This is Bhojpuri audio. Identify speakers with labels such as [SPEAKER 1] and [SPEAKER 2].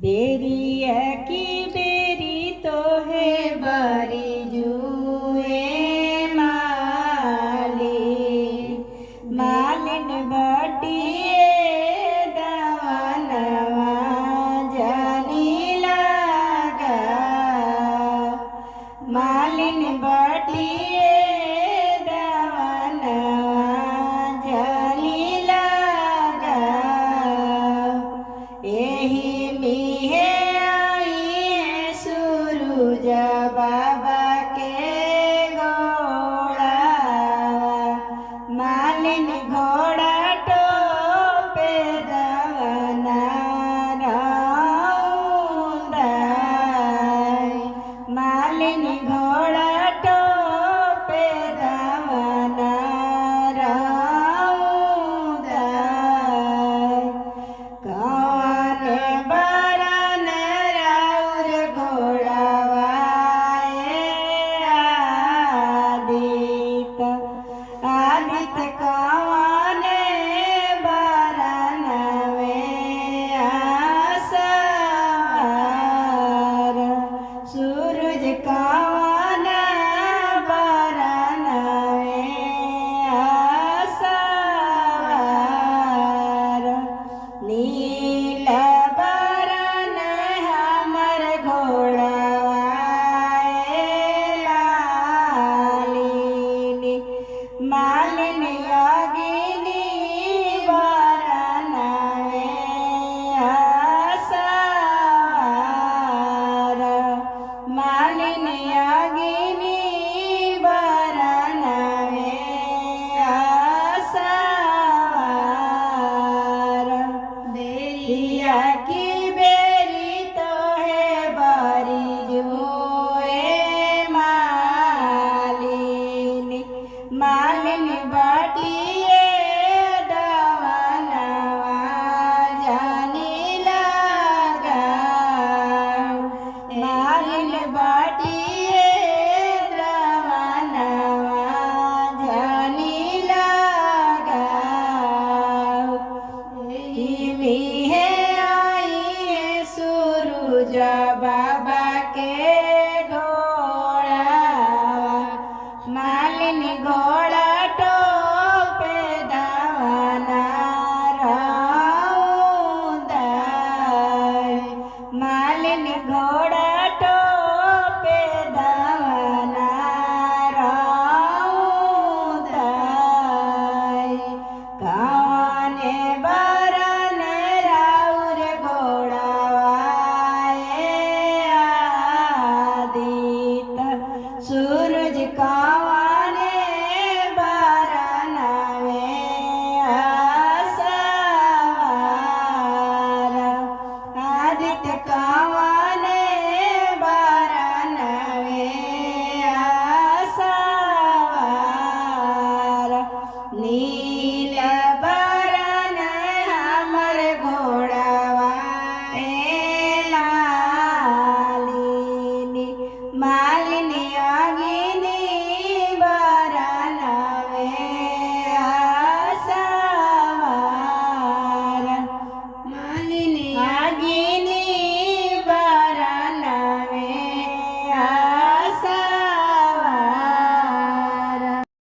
[SPEAKER 1] बेरिया की बेरी तो है बारी जुए मालिन बटिए दवनवा जानी लगा मालिन बटिए दवनवा जानी लगा एही मिहे आई है सूरज बाबा के घोड़ा मालिन घोड़ा टोपे दवना रौंदाई मालिन घोड़ा टोपे दवना रौंदाई कौन बरन राउर घोड़ावाए आदित कौन बरन में आसवार सूरज कौन बरन में आसवार नील बरन हमर घोड़ावाए मालिन योगिनी बरन में आसवार मालिन योगिनी बरन में आसवार बेरिया की बेरी तो है बारी जुए मालिन बटिए दवनवा जानी लगा मालिन बटिए दवनवा जानी लगा ही है आई है सूरज बाबा